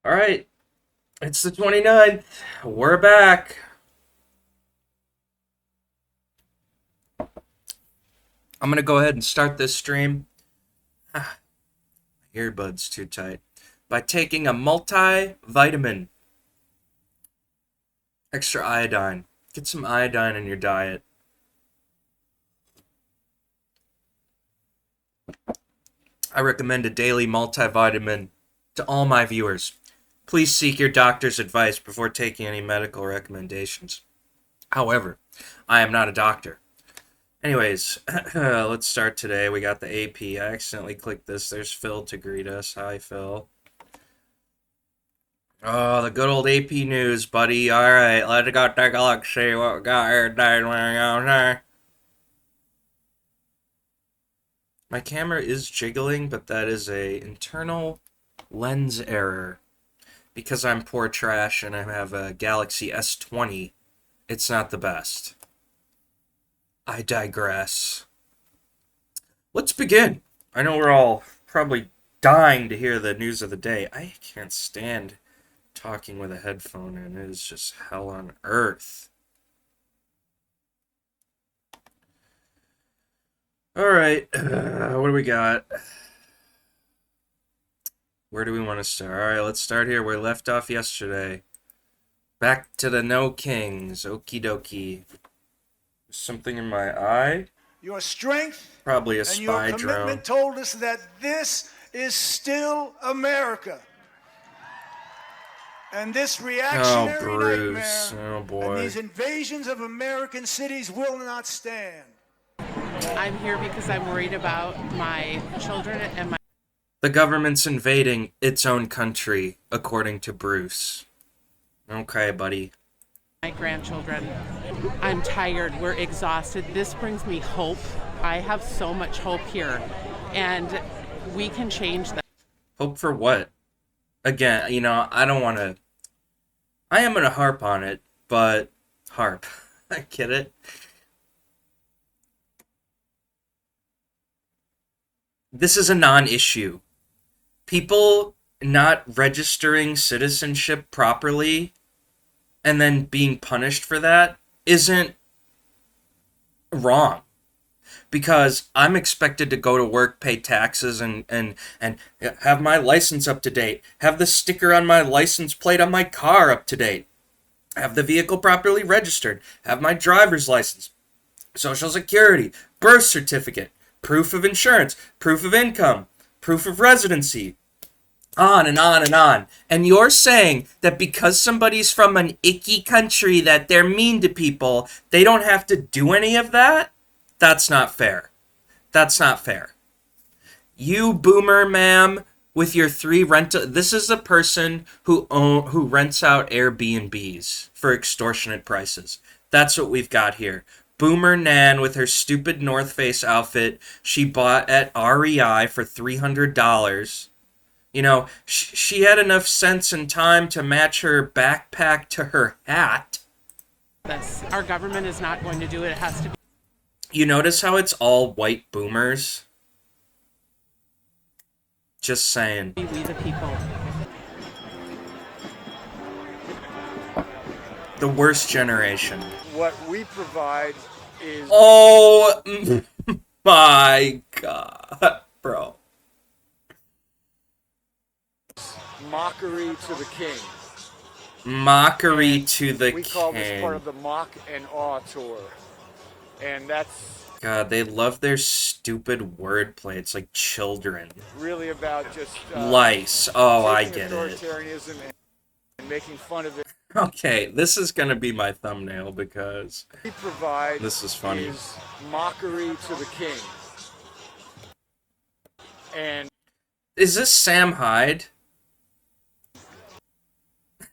All right, it's the 29th. We're back. I'm going to go ahead and start this stream. Earbuds too tight. By taking a multivitamin. Extra iodine. Get some iodine in your diet. I recommend a daily multivitamin to all my viewers. Please seek your doctor's advice before taking any medical recommendations. However, I am not a doctor. Anyways, let's start today. We got the AP. I accidentally clicked this. There's Phil to greet us. Hi, Phil. Oh, the good old AP news, buddy. All right, let's go take a look, see what we got here today. My camera is jiggling, but that is a internal lens error. Because I'm poor trash and I have a Galaxy S20, it's not the best. I digress. Let's begin. I know we're all probably dying to hear the news of the day. I can't stand talking with a headphone in. It is just hell on earth. Alright, what do we got? Where do we want to start? Alright, let's start here. We left off yesterday. Back to the No Kings. Okie dokie. Something in my eye? Your strength Probably a and your spy commitment drone. told us that this is still America. And this reactionary Bruce. nightmare Oh, and boy. these invasions of American cities will not stand. I'm here because I'm worried about my children and The government's invading its own country, according to Bruce. Okay, buddy. my grandchildren. I'm tired. We're exhausted. This brings me hope. I have so much hope here, and we can change that. Hope for what? Again, I don't want to... I am going to harp on it, but... Harp. I get it. This is a non-issue. People not registering citizenship properly and then being punished for that isn't wrong. Because I'm expected to go to work, pay taxes, and have my license up to date, have the sticker on my license plate on my car up to date, have the vehicle properly registered, have my driver's license, social security, birth certificate, proof of insurance, proof of income, proof of residency, on and on and on. And you're saying that because somebody's from an icky country that they're mean to people, they don't have to do any of that? That's not fair. That's not fair. You boomer ma'am with your 3 rental... This is the person who rents out Airbnbs for extortionate prices. That's what we've got here. Boomer Nan with her stupid North Face outfit she bought at REI for $300. She had enough sense and time to match her backpack to her hat. Our government is not going to do it. It has to be You notice how it's all white boomers? Just saying. we the people. The worst generation. What we provide is Oh my god, bro. mockery to the king. Mockery to the We call this king. part of the mock and awe tour. And that's God, they love their stupid wordplay. It's like children. really about just Lice. Oh, I taking get it. authoritarianism and making fun of it. Okay, this is gonna be my thumbnail because We provide this is funny. is mockery to the king. And Is this Sam Hyde?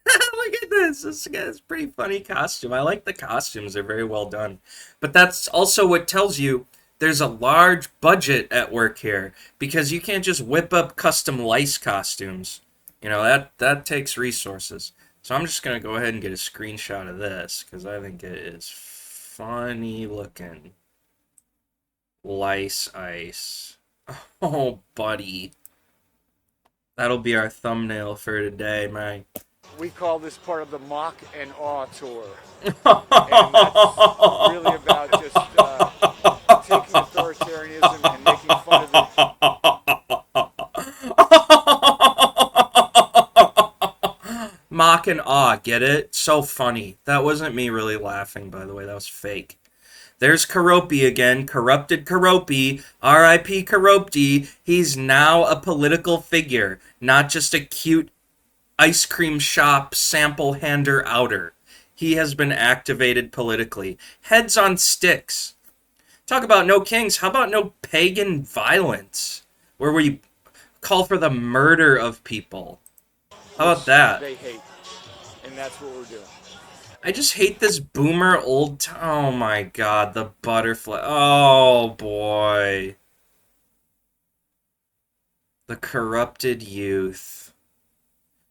Look at this. This guy's pretty funny costume. I like the costumes. They're very well done. But that's also what tells you there's a large budget at work here, because you can't just whip up custom lice costumes. That takes resources. So I'm just going to go ahead and get a screenshot of this because I think it is funny looking. Lice ice. Oh, buddy. That'll be our thumbnail for today, man. We call this part of the mock and awe tour. And that's really about just taking authoritarianism and making fun of it. Mock and awe, get it? So funny. That wasn't me really laughing, by the way. That was fake. There's Karopi again. Corrupted Karopi. R.I.P. Karopti. He's now a political figure, not just a cute ice cream shop sample hander outer. He has been activated politically. Heads on sticks. Talk about no kings. How about no pagan violence? Where we call for the murder of people. How about that? They hate. And that's what we're doing. I just hate this boomer old... Oh my god, the butterfly. Oh boy. The corrupted youth.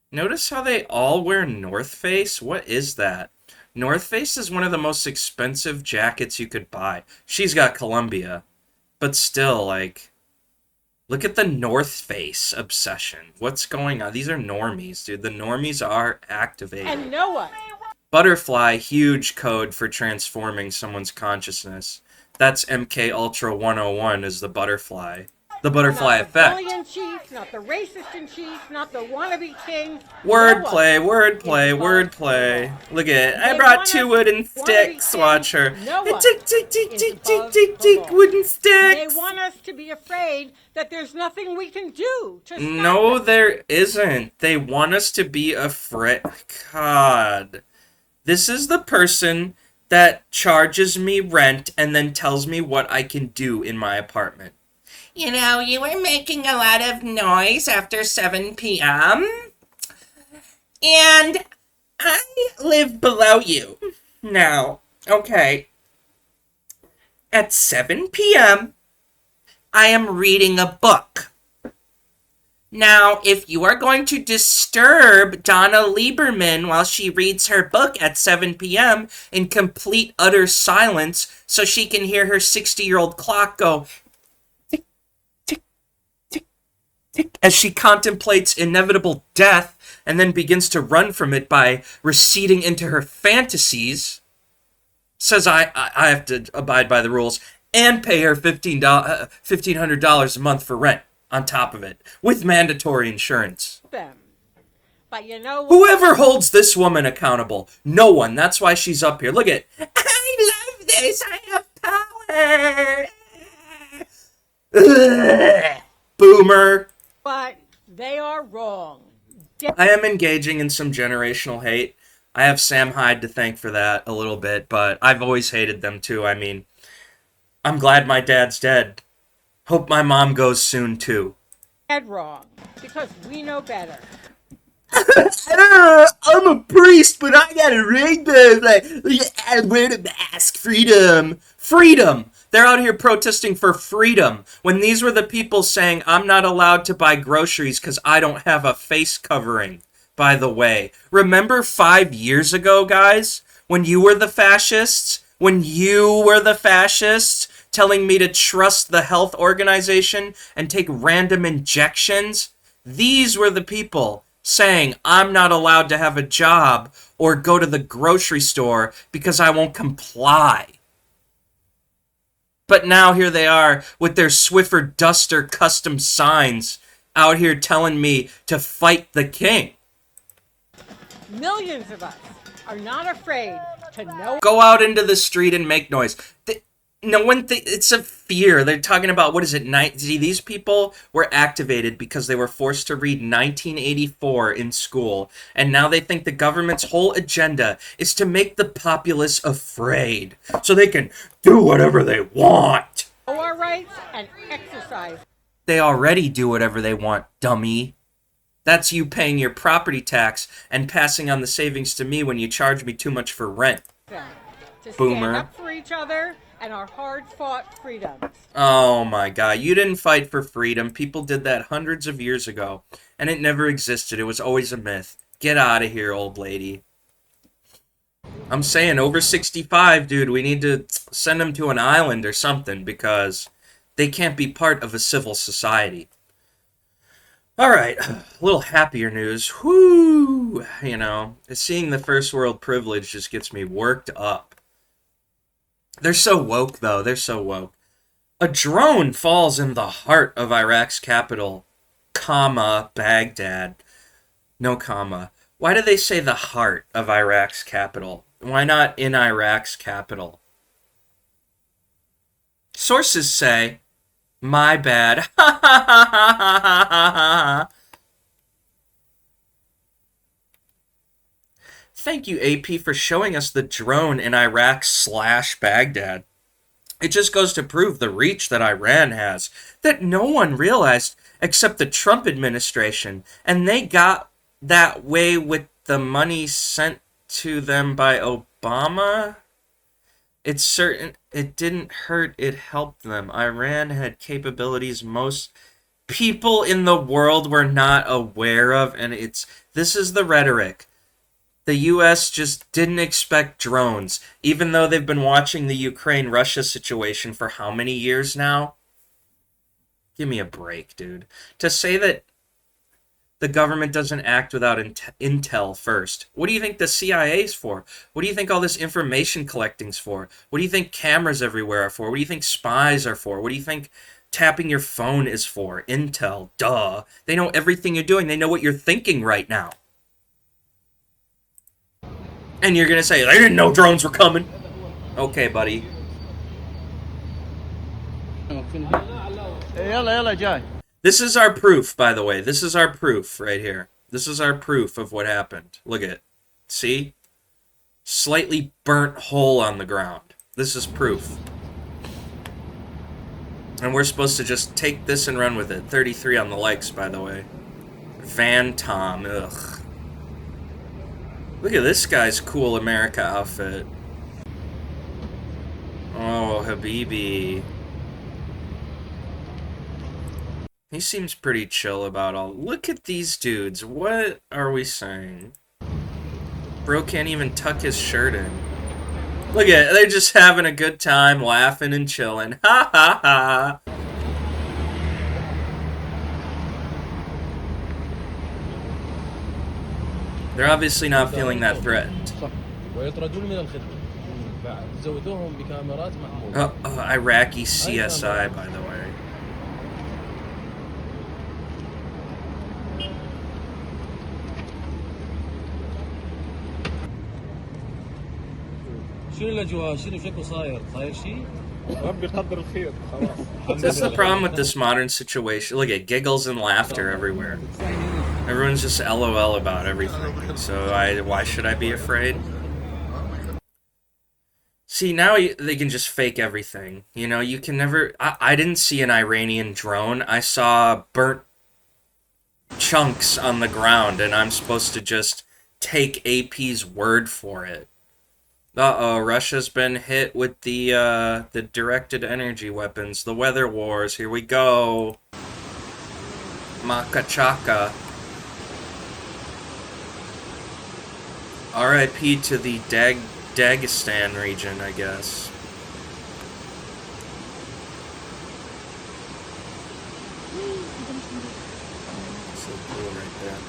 Notice how they all wear North Face? What is that? North Face is one of the most expensive jackets you could buy. She's got Columbia. But still, like... Look at the North Face obsession. What's going on? These are normies, dude. The normies are activated. And Noah. Butterfly, huge code for transforming someone's consciousness. That's MK Ultra 101 is the butterfly. The butterfly effect. Not the bully in chief, not the racist in chief, not the wannabe king. Wordplay, wordplay, wordplay. Look at it. I brought two wooden sticks. Watch her. Tick, tick, tick, tick, tick, tick, tick, wooden sticks. They want us to be afraid that there's nothing we can do to stop No, them. there isn't. They want us to be afraid. God. This is the person that charges me rent and then tells me what I can do in my apartment. You know, you were making a lot of noise after 7 p.m. And I live below you. Now, okay. At 7 p.m., I am reading a book. Now, if you are going to disturb Donna Lieberman while she reads her book at 7 p.m. in complete utter silence so she can hear her 60-year-old clock go tick, tick, tick, tick, as she contemplates inevitable death and then begins to run from it by receding into her fantasies, says I have to abide by the rules and pay her $1,500 a month for rent. On top of it, with mandatory insurance. them. But you know what? Whoever holds this woman accountable? No one. That's why she's up here. Look at it. I love this. I have power. Ugh. Boomer. But they are wrong. I am engaging in some generational hate. I have Sam Hyde to thank for that a little bit, but I've always hated them too. I mean, I'm glad my dad's dead. Hope my mom goes soon, too. Dead wrong. Because we know better. I'm a priest, but I got a rainbow. I wear a mask. Freedom. Freedom. They're out here protesting for freedom. When these were the people saying, I'm not allowed to buy groceries because I don't have a face covering, by the way. Remember 5 years ago, guys? When you were the fascists? When you were the fascists? Telling me to trust the health organization and take random injections? These were the people saying I'm not allowed to have a job or go to the grocery store because I won't comply. But now here they are with their Swiffer Duster custom signs out here telling me to fight the king. Millions of us are not afraid to know. Go out into the street and make noise. No one it's a fear. They're talking about, what is it, see, these people were activated because they were forced to read 1984 in school, and now they think the government's whole agenda is to make the populace afraid so they can do whatever they want. Know our rights and exercise. They already do whatever they want, dummy. That's you paying your property tax and passing on the savings to me when you charge me too much for rent. Them. To Boomer. stand up for each other and our hard-fought freedoms. Oh my god, you didn't fight for freedom. People did that hundreds of years ago, and it never existed. It was always a myth. Get out of here, old lady. I'm saying over 65, dude, we need to send them to an island or something because they can't be part of a civil society. All right, a little happier news. Whoo! You know, seeing the first world privilege just gets me worked up. They're so woke, though. They're so woke. A drone falls in the heart of Iraq's capital, comma, Baghdad. No comma. Why do they say the heart of Iraq's capital? Why not in Iraq's capital? Sources say, my bad. Thank you, AP, for showing us the drone in Iraq/Baghdad. It just goes to prove the reach that Iran has, that no one realized except the Trump administration, and they got that way with the money sent to them by Obama. It's certain it didn't hurt, it helped them. Iran had capabilities most people in the world were not aware of, and this is the rhetoric. The US just didn't expect drones, even though they've been watching the Ukraine-Russia situation for how many years now? Give me a break, dude. To say that the government doesn't act without intel first. What do you think the CIA's for? What do you think all this information collecting's for? What do you think cameras everywhere are for? What do you think spies are for? What do you think tapping your phone is for? Intel, duh. They know everything you're doing. They know what you're thinking right now. And you're gonna say, they didn't know drones were coming. Okay, buddy. This is our proof, by the way. This is our proof right here. This is our proof of what happened. Look at it. See? Slightly burnt hole on the ground. This is proof. And we're supposed to just take this and run with it. 33 on the likes, by the way. Van Tom. Ugh. Look at this guy's cool America outfit. Oh, Habibi. He seems pretty chill about all. Look at these dudes. What are we saying? Bro can't even tuck his shirt in. Look at it. They're just having a good time, laughing and chilling. Ha ha ha. They're obviously not feeling that threatened. Iraqi CSI, by the way. That's the problem with this modern situation. Look at giggles and laughter everywhere. Everyone's just LOL about everything. So why should I be afraid? See, now they can just fake everything. You know, you can never... I didn't see an Iranian drone. I saw burnt chunks on the ground, and I'm supposed to just take AP's word for it. Uh-oh, Russia's been hit with the directed energy weapons. The weather wars. Here we go. Makachaka. RIP to the Dagestan region, I guess. So cool right there.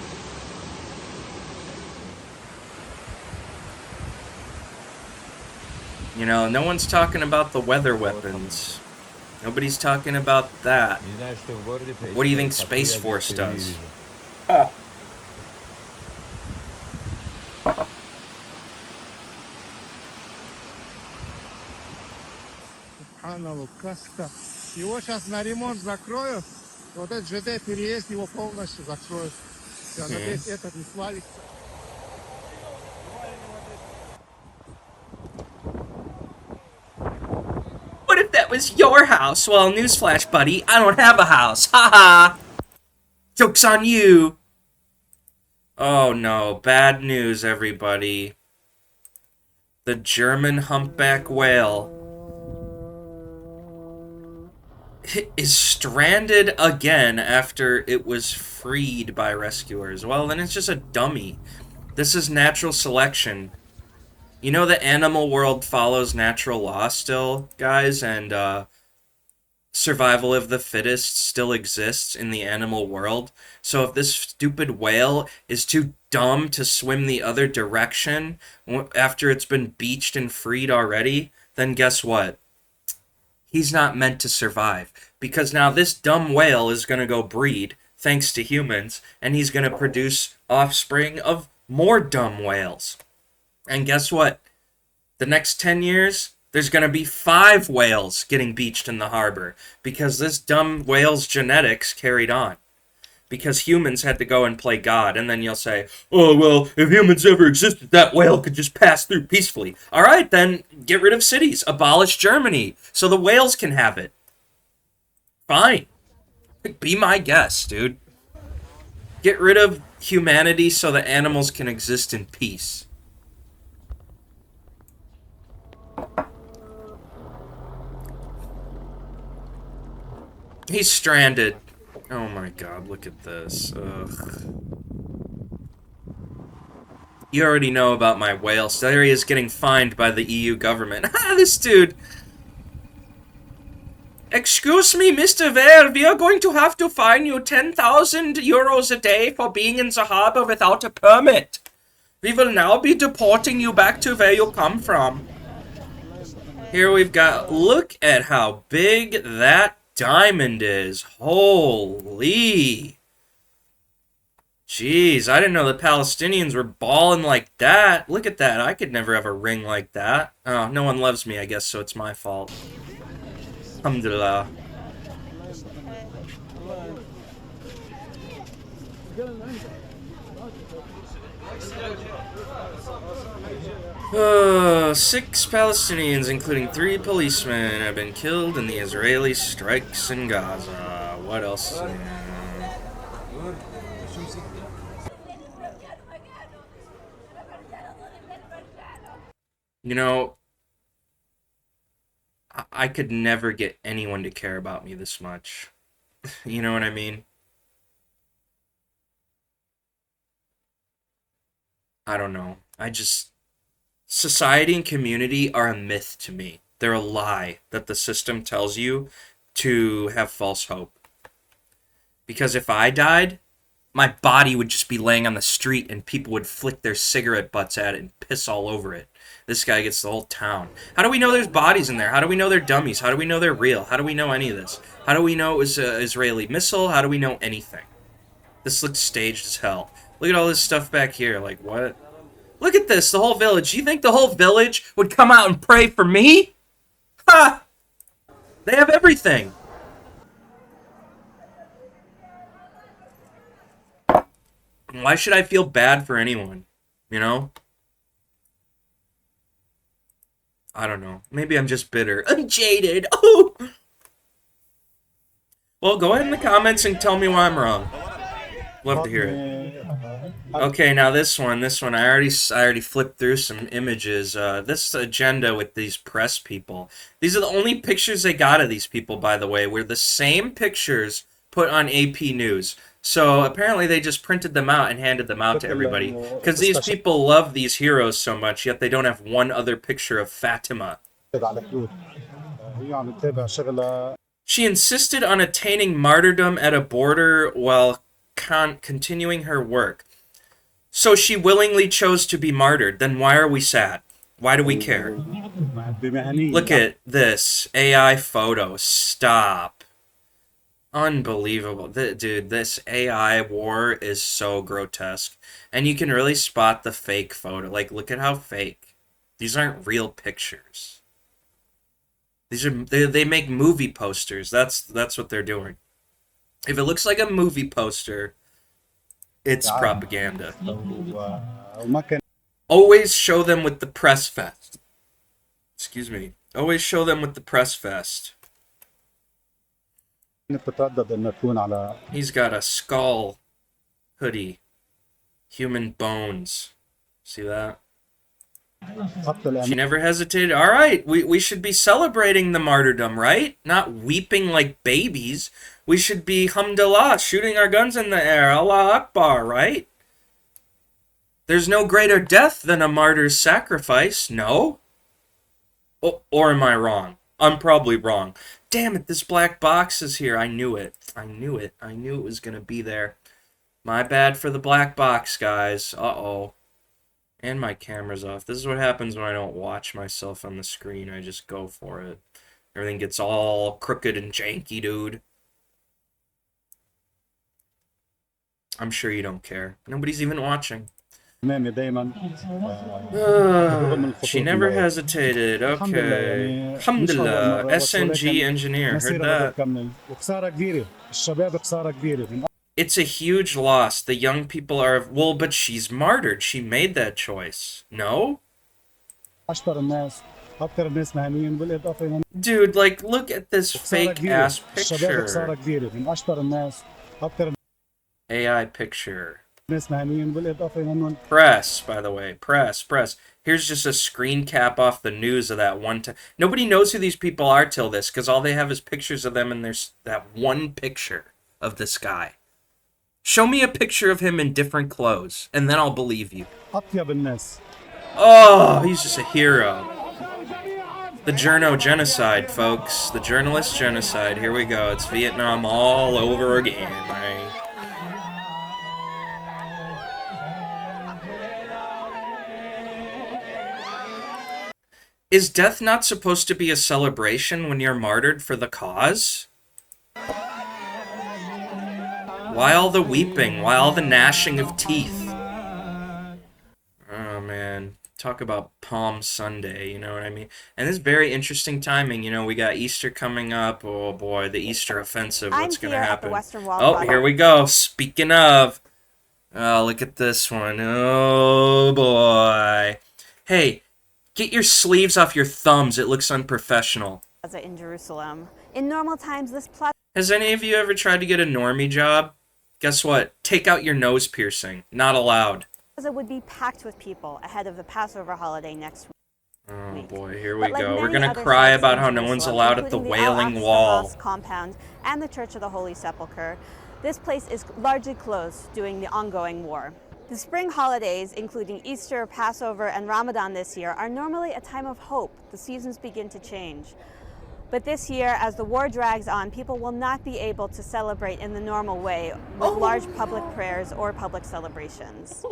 You know, no one's talking about the weather weapons. Nobody's talking about that. What do you think Space Force does? Его сейчас на ремонт закроют. Вот этот ЖД переезд его полностью закроют. Все, надеюсь, этот не свалится. What if that was your house? Well, newsflash, buddy, I don't have a house. Haha. Joke's on you. Oh no, bad news, everybody. The German humpback whale is stranded again after it was freed by rescuers. Well, then it's just a dummy. This is natural selection. You know the animal world follows natural law still, guys, and survival of the fittest still exists in the animal world. So if this stupid whale is too dumb to swim the other direction after it's been beached and freed already, then guess what? He's not meant to survive. Because now this dumb whale is going to go breed, thanks to humans, and he's going to produce offspring of more dumb whales. And guess what? The next 10 years, there's going to be 5 whales getting beached in the harbor because this dumb whale's genetics carried on. Because humans had to go and play God. And then you'll say, oh, well, if humans ever existed, that whale could just pass through peacefully. All right, then get rid of cities. Abolish Germany so the whales can have it. Fine. Be my guest, dude. Get rid of humanity so the animals can exist in peace. He's stranded. Oh my god, look at this. Ugh. You already know about my whale. So there he is getting fined by the EU government. Ha, this dude. Excuse me, Mr. Whale, we are going to have to fine you 10,000 euros a day for being in the harbor without a permit. We will now be deporting you back to where you come from. Here we've got, look at how big that diamond is. Holy. Jeez, I didn't know the Palestinians were balling like that. Look at that. I could never have a ring like that. Oh, no one loves me, I guess, so it's my fault. Alhamdulillah. Oh, 6 Palestinians, including 3 policemen, have been killed in the Israeli strikes in Gaza. What else? You know, I could never get anyone to care about me this much. You know what I mean? I don't know. Society and community are a myth to me. They're a lie that the system tells you to have false hope. Because if I died, my body would just be laying on the street and people would flick their cigarette butts at it and piss all over it. This guy gets the whole town. How do we know there's bodies in there? How do we know they're dummies? How do we know they're real? How do we know any of this? How do we know it was an Israeli missile? How do we know anything? This looks staged as hell. Look at all this stuff back here. Like, what? Look at this, the whole village. You think the whole village would come out and pray for me? Ha! They have everything. Why should I feel bad for anyone? You know? I don't know. Maybe I'm just bitter. I'm jaded. Oh! Well, go ahead in the comments and tell me why I'm wrong. Love to hear it. Okay, now this one, I already flipped through some images. This agenda with these press people. These are the only pictures they got of these people, by the way, were the same pictures put on AP News. So apparently they just printed them out and handed them out to everybody. Because these people love these heroes so much, yet they don't have one other picture of Fatima. She insisted on attaining martyrdom at a border while continuing her work. So she willingly chose to be martyred. Then why are we sad? Why do we care? Look at this AI photo. Stop. Unbelievable. Dude, this AI war is so grotesque. And you can really spot the fake photo. Like, look at how fake. These aren't real pictures. They make movie posters. That's what they're doing. If it looks like a movie poster, it's propaganda. Always show them with the press vest. Excuse me. Always show them with the press vest. He's got a skull hoodie. Human bones. See that? She never hesitated. All right, we should be celebrating the martyrdom, right? Not weeping like babies. We should be, hamdallah, shooting our guns in the air. Allah Akbar, right? There's no greater death than a martyr's sacrifice, no? Or am I wrong? I'm probably wrong. Damn it, this black box is here. I knew it. I knew it. I knew it was going to be there. My bad for the black box, guys. Uh-oh. And my camera's off. This is what happens when I don't watch myself on the screen. I just go for it. Everything gets all crooked and janky, dude. I'm sure you don't care. Nobody's even watching. She never hesitated. Okay. Alhamdulillah. SNG engineer. Heard that. It's a huge loss. The young people are... Well, but she's martyred. She made that choice. No? Dude, like, look at this fake-ass picture. AI picture. Press, by the way. Press. Here's just a screen cap off the news of that one time. Nobody knows who these people are till this, because all they have is pictures of them, and there's that one picture of this guy. Show me a picture of him in different clothes, and then I'll believe you. Oh, he's just a hero. The journo genocide, folks. The journalist genocide. Here we go. It's Vietnam all over again, right? Is death not supposed to be a celebration when you're martyred for the cause? Why all the weeping? Why all the gnashing of teeth? Oh, man. Talk about Palm Sunday, you know what I mean? And this is very interesting timing. You know, we got Easter coming up. Oh, boy, the Easter offensive. What's going to happen? Oh, here we go. Speaking of. Oh, look at this one. Oh, boy. Hey, get your sleeves off your thumbs. It looks unprofessional. In Jerusalem. In normal times, this plaza... Has any of you ever tried to get a normie job? Guess what? Take out your nose piercing. Not allowed. would be packed with people ahead of the Passover holiday next week. Oh boy, here we go. We're gonna cry about how no one's allowed at the Wailing Wall. Compound and the Church of the Holy Sepulchre. This place is largely closed during the ongoing war. The spring holidays, including Easter, Passover, and Ramadan this year, are normally a time of hope. The seasons begin to change. But this year, as the war drags on, people will not be able to celebrate in the normal way with large public prayers or public celebrations.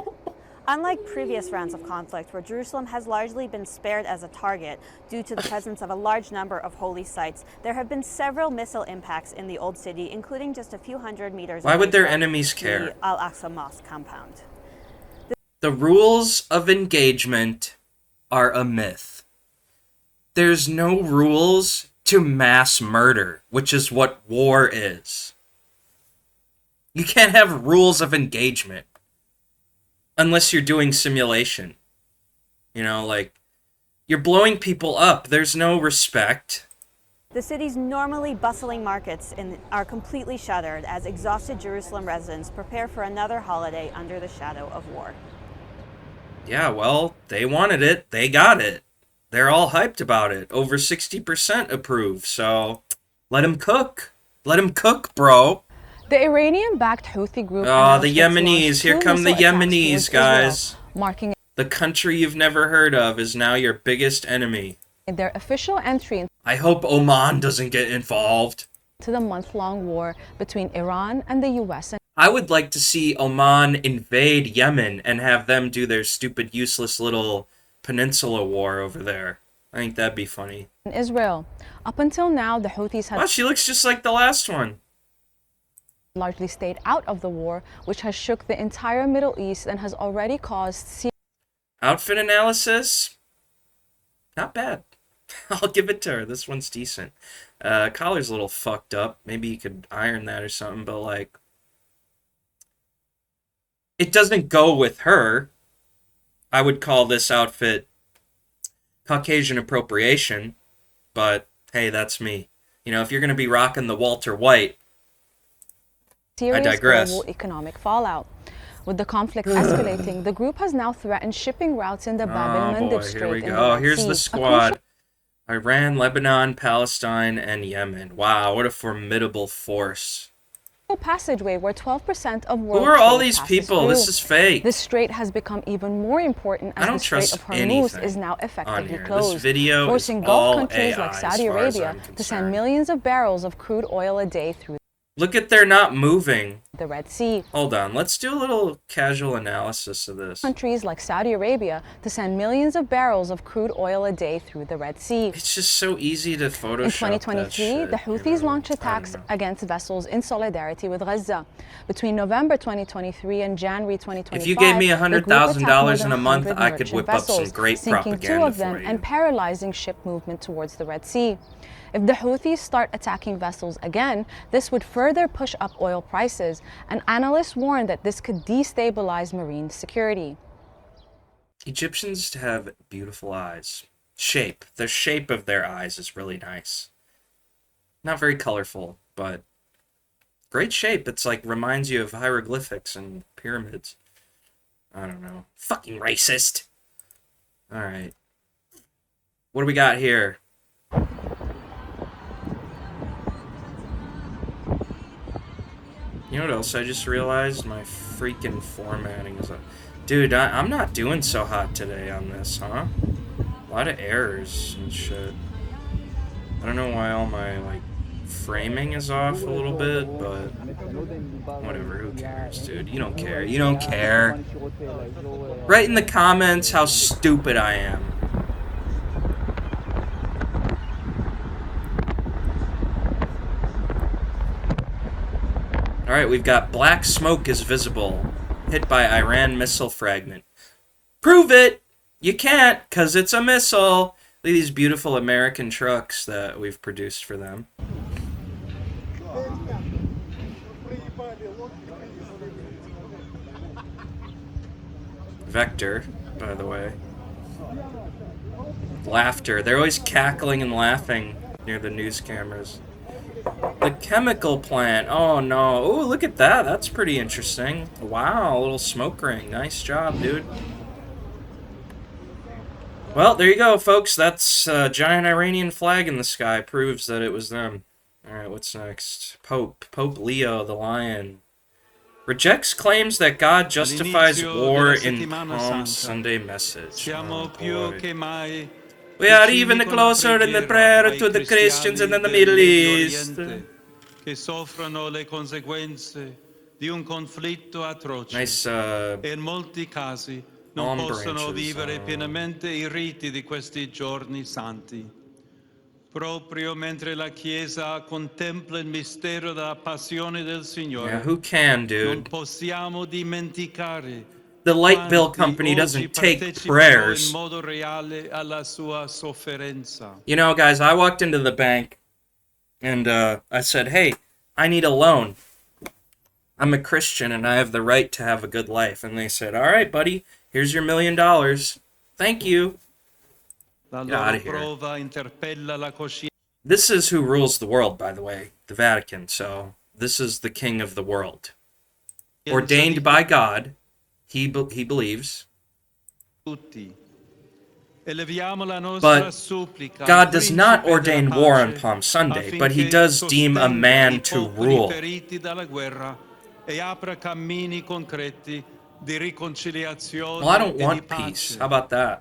Unlike previous rounds of conflict, where Jerusalem has largely been spared as a target due to the presence of a large number of holy sites, there have been several missile impacts in the Old City, including just a few hundred meters Why would their from enemies care? the Al-Aqsa Mosque compound. The rules of engagement are a myth. There's no rules to mass murder, which is what war is. You can't have rules of engagement unless you're doing simulation. You know, like, you're blowing people up. There's no respect. The city's normally bustling markets are completely shuttered as exhausted Jerusalem residents prepare for another holiday under the shadow of war. Yeah, well, they wanted it. They got it. They're all hyped about it. Over 60% approve, so let him cook. Let him cook, bro. The Iranian-backed Houthi group... Oh, the Yemenis. Here come the Yemenis, guys. Marking the country you've never heard of is now your biggest enemy. Their official entry I hope Oman doesn't get involved. To the month-long war between Iran and the U.S. I would like to see Oman invade Yemen and have them do their stupid, useless little peninsula war over there. I think that'd be funny. And Israel. Up until now, the Houthis had... Wow, she looks just like the last one. Largely stayed out of the war, which has shook the entire Middle East and has already caused... Outfit analysis? Not bad. I'll give it to her. This one's decent. Collar's a little fucked up. Maybe you could iron that or something, but like... It doesn't go with her. I would call this outfit Caucasian appropriation, but hey, that's me. You know, if you're going to be rocking the Walter White, I digress. Global economic fallout. With the conflict escalating, the group has now threatened shipping routes in the Bab el-Mandeb Strait. Here we go. Oh, here's the squad. Iran, Lebanon, Palestine, and Yemen. Wow, what a formidable force. passageway where 12% of Who world are all trade these passes people? through. This is fake. This strait has become even more important I as don't the Strait trust of Hormuz anything is now on effectively here. This closed, video is forcing Gulf all countries AI like as Saudi far as Arabia I'm to send concerned. millions of barrels of crude oil a day through Look at they're not moving. the Red Sea. Hold on, let's do a little casual analysis of this. Countries like Saudi Arabia to send millions of barrels of crude oil a day through the Red Sea. It's just so easy to Photoshop In 2023, that shit, the Houthis launched I don't attacks know. against vessels in solidarity with Gaza. Between November 2023 and January 2025, If you gave me the group $100,000 attacked more than in a month, 100 I could merchant whip up some vessels, great sinking 2 propaganda of them for you. and paralyzing ship movement towards the Red Sea. If the Houthis start attacking vessels again, this would further push up oil prices, and analysts warn that this could destabilize marine security. Egyptians have beautiful eyes. Shape. The shape of their eyes is really nice. Not very colorful, but great shape. It's like reminds you of hieroglyphics and pyramids. I don't know. Fucking racist. Alright. What do we got here? You know what else I just realized? My freaking formatting is up. Dude, I'm not doing so hot today on this, huh? A lot of errors and shit. I don't know why all my, like, framing is off a little bit, but whatever, who cares, dude? You don't care. You don't care. Write in the comments how stupid I am. Alright, we've got black smoke is visible. Hit by Iran missile fragment. Prove it! You can't, because it's a missile. Look at these beautiful American trucks that we've produced for them. Vector, by the way. Laughter. They're always cackling and laughing near the news cameras. The chemical plant. Oh no. Oh, look at that. That's pretty interesting. Wow, a little smoke ring. Nice job, dude. Well, there you go, folks. That's a giant Iranian flag in the sky. Proves that it was them. Alright, what's next? Pope Leo the Lion. Rejects claims that God justifies war in Palm Sunday message. Oh, boy. We are even closer in the prayer to the Christians and in the Middle East. Che soffrono le conseguenze di un conflitto atroce Nice, e in molti casi non palm possono branches, vivere pienamente i riti di questi giorni santi. Proprio mentre la Chiesa contempla il mistero della passione del Signore, Yeah, who can, non dude? possiamo dimenticare The light bill quanti company oggi doesn't take partecipano prayers. in modo reale alla sua sofferenza. You know, guys, I walked into the bank and I said, hey, I need a loan. I'm a Christian and I have the right to have a good life. And they said, all right, buddy, here's your $1 million. Thank you. La Get out loro of here. prova interpella la coscienza. This is who rules the world, by the way, the Vatican. So this is the king of the world. Ordained by God, he believes. Tutti. Eleviamo la nostra But supplica al God does not Principe ordain della war on pace, Palm Sunday, but he affinché does deem a sostenga man i to popoli rule. feriti dalla guerra e apra cammini concreti di riconciliazione Well, I don't e di want pace. peace. How about that?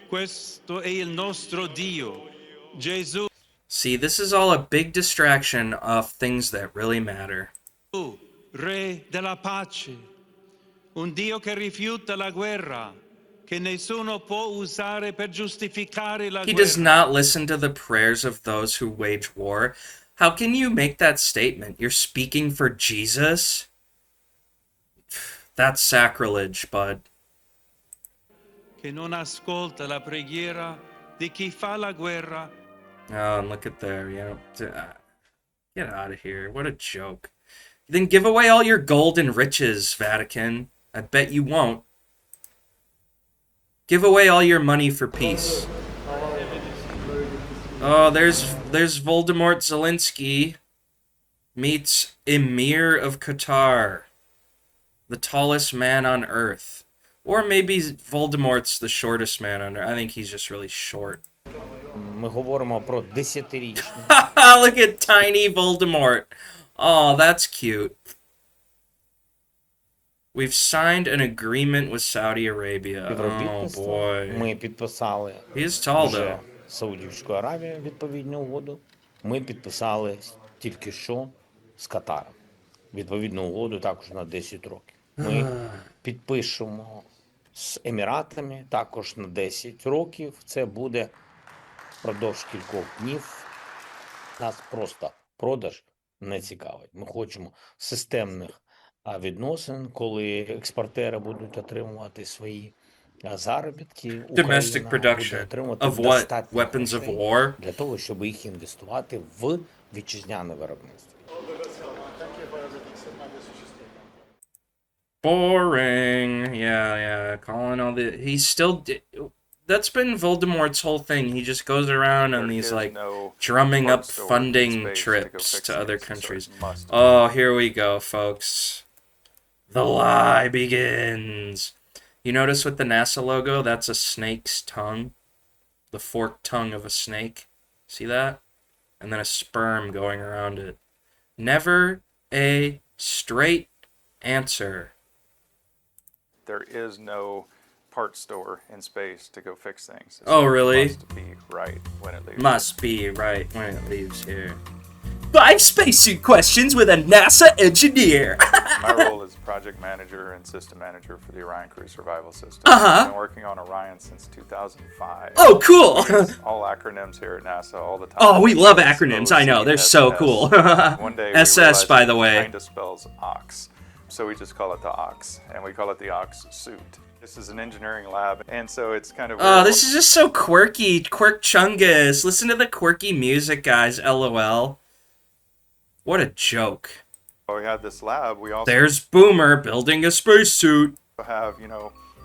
Questo è il nostro Dio, Gesù, See, this is all a big distraction of things that really matter. Re della pace, un Dio che rifiuta la guerra, che nessuno può usare per giustificare la He guerra. does not listen to the prayers of those who wage war. How can you make that statement? You're speaking for Jesus? That's sacrilege, bud. Che non ascolta la preghiera di chi fa la guerra. Oh, and look at there, you know. Get out of here. What a joke. Then give away all your gold and riches, Vatican. I bet you won't. Give away all your money for peace. Oh, there's Voldemort Zelensky meets Emir of Qatar, the tallest man on Earth. Or maybe Voldemort's the shortest man on Earth. I think he's just really short. Ми говоримо про 10-річну. Look at tiny Voldemort. Oh, that's cute. We've signed an agreement with Saudi Arabia. Oh Співробітництва. boy. Ми підписали He is tall though. вже з Саудівською Аравією відповідну угоду. Ми підписали тільки що з Катаром відповідну угоду також на 10 років. Ми підпишемо з Еміратами також на 10 років. Це буде впродовж кількох днів. Нас просто продаж не цікавить. Ми хочемо системних відносин, коли експортери будуть отримувати свої заробітки. Domestic Україна буде production отримувати of what? достатньо Weapons of грошей war? для того, щоб їх інвестувати в вітчизняне виробництво. Boring. Yeah. Calling all the. He's still. That's been Voldemort's whole thing. He just goes around on these like drumming up funding trips to other countries. Oh, here we go, folks. The lie begins. You notice with the NASA logo, that's a snake's tongue. The forked tongue of a snake. See that? And then a sperm going around it. Never a straight answer. There is no part store in space to go fix things. Oh, really? It must be right when it leaves. Must be right when it leaves here. 5 spacesuit questions with a NASA engineer. My role is project manager and system manager for the Orion Crew Survival System. Uh-huh. I've been working on Orion since 2005. Oh, cool. It's all acronyms here at NASA all the time. Oh, we love acronyms. I know. They're so cool. One day SS, by the way. Kind of spells ox. So we just call it the ox, and we call it the ox suit. This is an engineering lab, and so it's kind of... Oh, this is just so quirky. Quirk Chungus. Listen to the quirky music, guys. LOL. What a joke. We had this lab. We also There's Boomer building a spacesuit. have,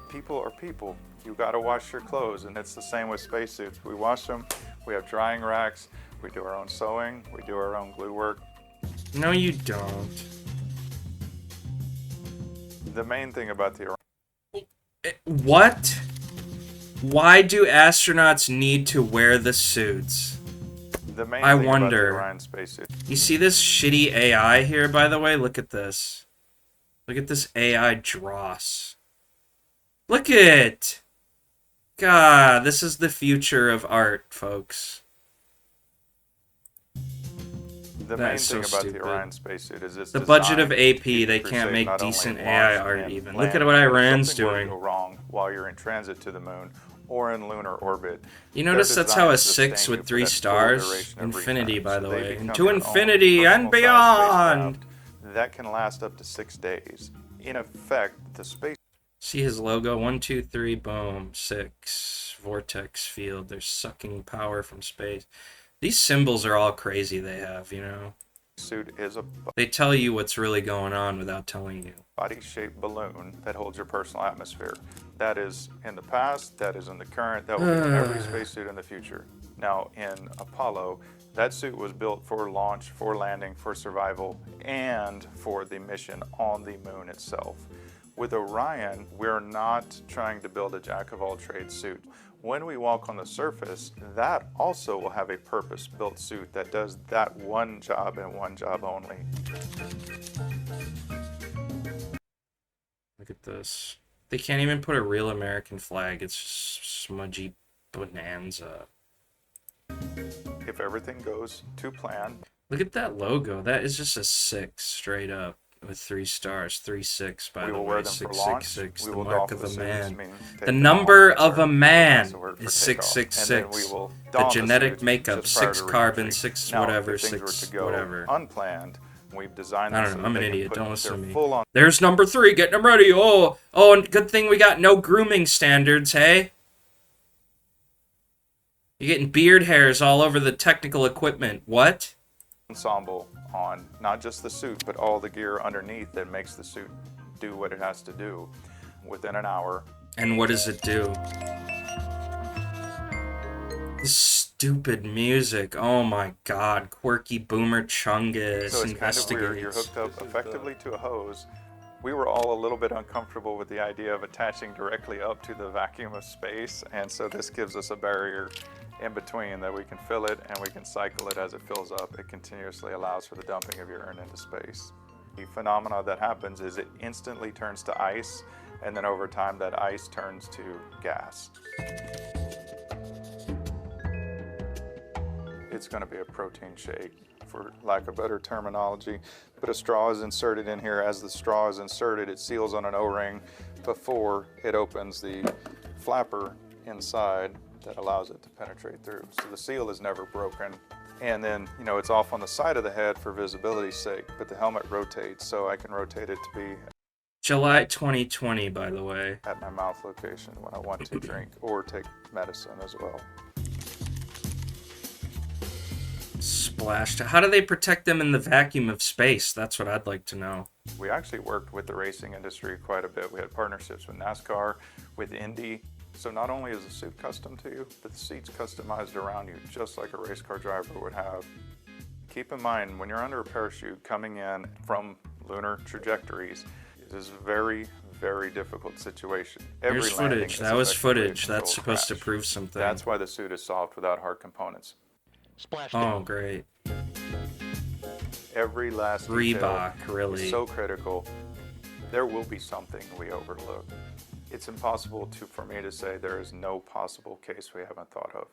people are people. You got to wash your clothes, and it's the same with spacesuits. We wash them. We have drying racks. We do our own sewing. We do our own glue work. No, you don't. The main thing about the What? Why do astronauts need to wear the suits? The main I thing wonder. about the Orion spacesuit. You see this shitty AI here, by the way? Look at this. Look at this AI dross. Look at it! God, this is the future of art, folks. The That main is thing so about stupid. the Orion spacesuit is it's The budget of designed AP, to they can't crusade make not only decent launch AI art and even. land, Look at what but if Iran's something were to doing. go wrong while you're in transit to the moon or in lunar orbit. You notice they're that's how a designed to 6 sustain with you 3 for that full stars? duration of Infinity, return. by So the they way. become To your own infinity and personal-sized beyond! spacecraft that can last up to 6 days. In effect, the space See his logo? 1, 2, 3, boom. 6. Vortex field. They're sucking power from space. These symbols are all crazy they have, you know? suit is a They tell you what's really going on without telling you. body-shaped balloon that holds your personal atmosphere. That is in the past, that is in the current, that will be in every spacesuit in the future. Now, in Apollo, that suit was built for launch, for landing, for survival, and for the mission on the moon itself. With Orion, we're not trying to build a jack-of-all-trades suit. When we walk on the surface, that also will have a purpose-built suit that does that one job and one job only. Look at this. They can't even put a real American flag. It's just smudgy bonanza. If everything goes to plan, Look at that logo. That is just a 6 straight up with 3 stars. 3-6, by we the will way. wear them for launch. 666. We The will mark doff of the a suits, man. meaning take The them number off. of a man That's the word for is takeoff. And then we 666. will The don genetic suits makeup, just prior 6 to carbon, reentry. 6 Now, whatever, if things were 6 to go whatever. unplanned, we've designed I them don't so know. that I'm an they can idiot. put Don't listen their to me. full-on There's number 3. Getting them ready. Oh, and good thing we got no grooming standards, hey? You're getting beard hairs all over the technical equipment. What? ensemble on not just the suit, but all the gear underneath that makes the suit do what it has to do within an hour. And what does it do? This stupid music. Oh my god. Quirky Boomer Chungus So it's kind of weird. investigates. You're hooked up effectively to a hose, We were all a little bit uncomfortable with the idea of attaching directly up to the vacuum of space, and so this gives us a barrier in between that we can fill it and we can cycle it as it fills up. It continuously allows for the dumping of urine into space. The phenomena that happens is it instantly turns to ice, and then over time that ice turns to gas. It's going to be a protein shake, for lack of better terminology, but a straw is inserted in here. As the straw is inserted, it seals on an O-ring before it opens the flapper inside that allows it to penetrate through. So the seal is never broken. And then, you know, it's off on the side of the head for visibility's sake, but the helmet rotates, so I can rotate it to be July 2020, by the way. at my mouth location when I want to drink or take medicine as well. Splashed. How do they protect them in the vacuum of space? That's what I'd like to know. We actually worked with the racing industry quite a bit. We had partnerships with NASCAR, with Indy. So not only is the suit custom to you, but the seat's customized around you, just like a race car driver would have. Keep in mind, when you're under a parachute coming in from lunar trajectories, it is a very, very difficult situation. Here's footage. That was footage. That's supposed to prove something. That's why the suit is soft without hard components. Oh, great. Every last Reebok, detail really. is so critical. There will be something we overlook. It's impossible for me to say there is no possible case we haven't thought of.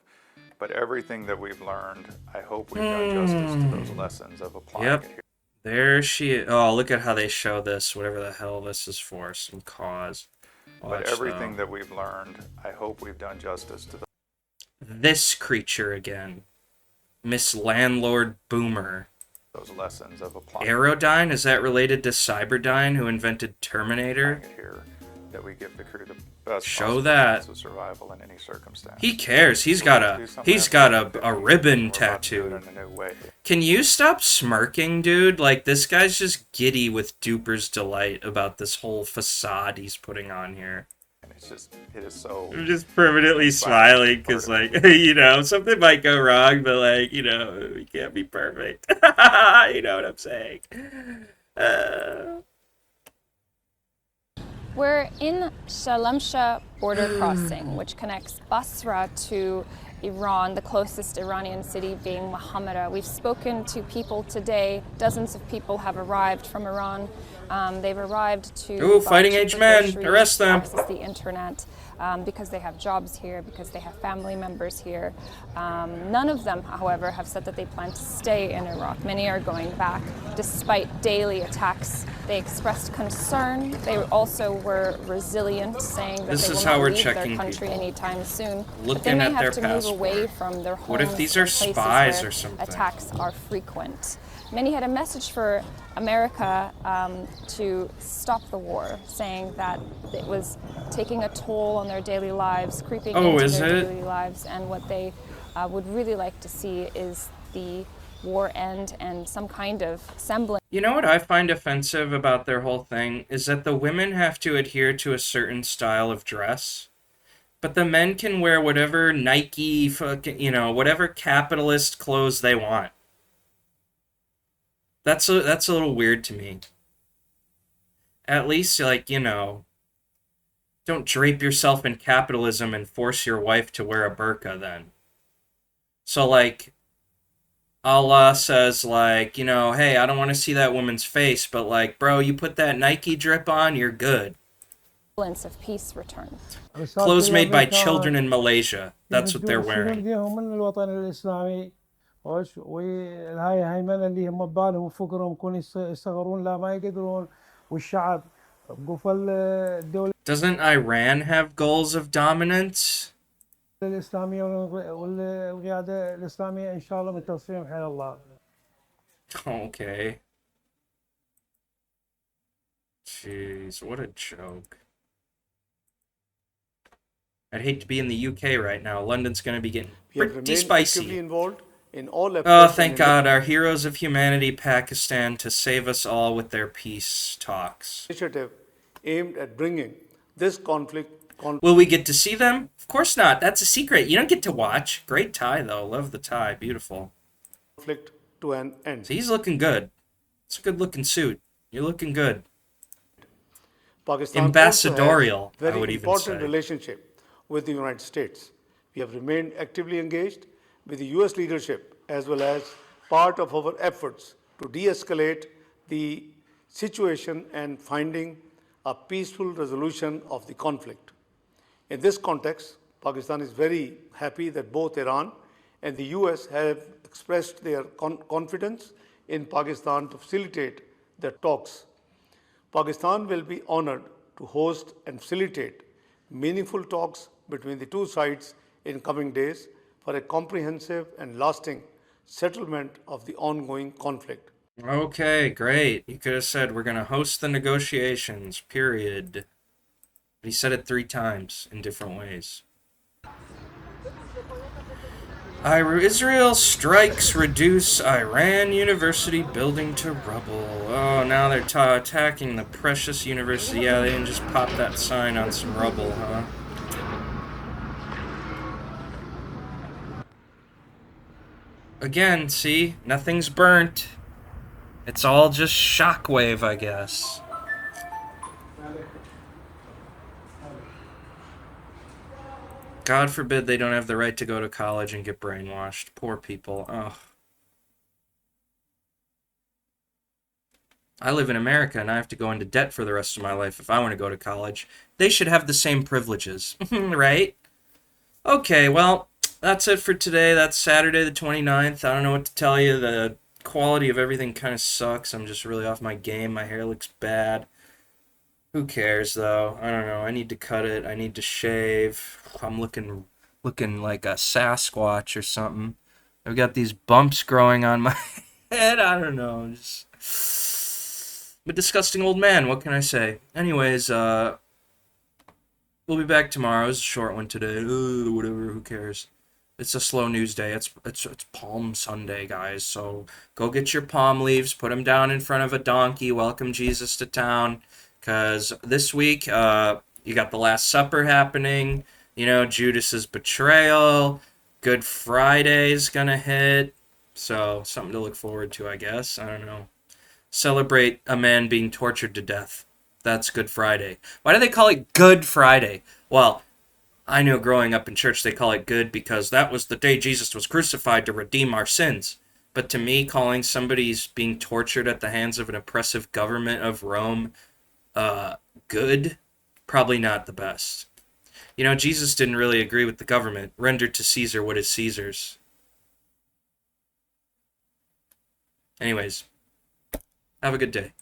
But everything that we've learned, I hope we've done justice to those lessons of applying it here. There she is. Oh, look at how they show this, whatever the hell this is for, some cause. But everything that we've learned, I hope we've done justice to this creature again. Miss Landlord Boomer. those lessons of applying Aerodyne? Is that related to Cyberdyne, who invented Terminator? it here, that we give the crew the best Show possible that. chance of survival in any circumstance. He cares. He's got a ribbon tattoo. In a new way. Can you stop smirking, dude? Like, this guy's just giddy with duper's delight about this whole facade he's putting on here. And it's just, it is so... I'm just permanently smiling because, like, you know, something might go wrong, but, like, you know, we can't be perfect. You know what I'm saying? We're in Shalamsha border crossing, which connects Basra to Iran, the closest Iranian city being Mohammedah. We've spoken to people today. Dozens of people have arrived from Iran. They've arrived to fighting age men, arrest them. Access the internet because they have jobs here, because they have family members here. None of them, however, have said that they plan to stay in Iraq. Many are going back despite daily attacks. They expressed concern. They also were resilient, saying that they will not leave their country anytime soon. But they may have to move away from their homes. What if these are spies or something? Attacks are frequent. Many had a message for America to stop the war, saying that it was taking a toll on their daily lives, creeping into their daily lives, and what they would really like to see is the war end and some kind of semblance. You know what I find offensive about their whole thing is that the women have to adhere to a certain style of dress, but the men can wear whatever Nike, fucking, you know, whatever capitalist clothes they want. That's a little weird to me. At least, like, you know, don't drape yourself in capitalism and force your wife to wear a burqa then. So, like, Allah says, like, you know, hey, I don't want to see that woman's face, but, like, bro, you put that Nike drip on, you're good. Of peace return. Clothes made by children in Malaysia. That's what they're wearing. والهاي هيمنة اللي هم ببالهم وفكرهم يكون يصغرون لا ما يقدرون والشعب قفل الدولة. Doesn't Iran have goals of dominance? الإسلامية والقيادة الإسلامية إن شاء الله متصلين بحال الله. Okay. Jeez, what a joke. I'd hate to be in the UK right now. London's going to be getting pretty spicy. Oh, thank God, our heroes of humanity, Pakistan, to save us all with their peace talks. Initiative aimed at bringing this conflict. Will we get to see them? Of course not. That's a secret. You don't get to watch. Great tie, though. Love the tie. Beautiful. Conflict to an end. So he's looking good. It's a good-looking suit. You're looking good. Pakistan also has Ambassadorial, I very would even important say. relationship with the United States. We have remained actively engaged with the US leadership as well as part of our efforts to de-escalate the situation and finding a peaceful resolution of the conflict. In this context, Pakistan is very happy that both Iran and the US have expressed their confidence in Pakistan to facilitate the talks. Pakistan will be honored to host and facilitate meaningful talks between the two sides in coming days for a comprehensive and lasting settlement of the ongoing conflict. Okay, great. You could have said we're going to host the negotiations, period. But he said it 3 times in different ways. Israel strikes reduce Iran university building to rubble. Oh, now they're attacking the precious university. Yeah, they didn't just pop that sign on some rubble, huh? Again, see? Nothing's burnt. It's all just shockwave, I guess. God forbid they don't have the right to go to college and get brainwashed. Poor people. Ugh. I live in America and I have to go into debt for the rest of my life if I want to go to college. They should have the same privileges, right? Okay, well, that's it for today. That's Saturday the 29th. I don't know what to tell you. The quality of everything kind of sucks. I'm just really off my game. My hair looks bad. Who cares, though? I don't know. I need to cut it. I need to shave. I'm looking like a Sasquatch or something. I've got these bumps growing on my head. I don't know. Just I'm a disgusting old man. What can I say? Anyways, we'll be back tomorrow. It's a short one today. Whatever. Who cares? It's a slow news day. It's Palm Sunday, guys. So go get your palm leaves. Put them down in front of a donkey. Welcome Jesus to town. Because this week, you got the Last Supper happening. You know, Judas's betrayal. Good Friday's gonna hit. So, something to look forward to, I guess. I don't know. Celebrate a man being tortured to death. That's Good Friday. Why do they call it Good Friday? Well, I knew growing up in church they call it good because that was the day Jesus was crucified to redeem our sins. But to me, calling somebody's being tortured at the hands of an oppressive government of Rome good, probably not the best. You know, Jesus didn't really agree with the government. Render to Caesar what is Caesar's. Anyways, have a good day.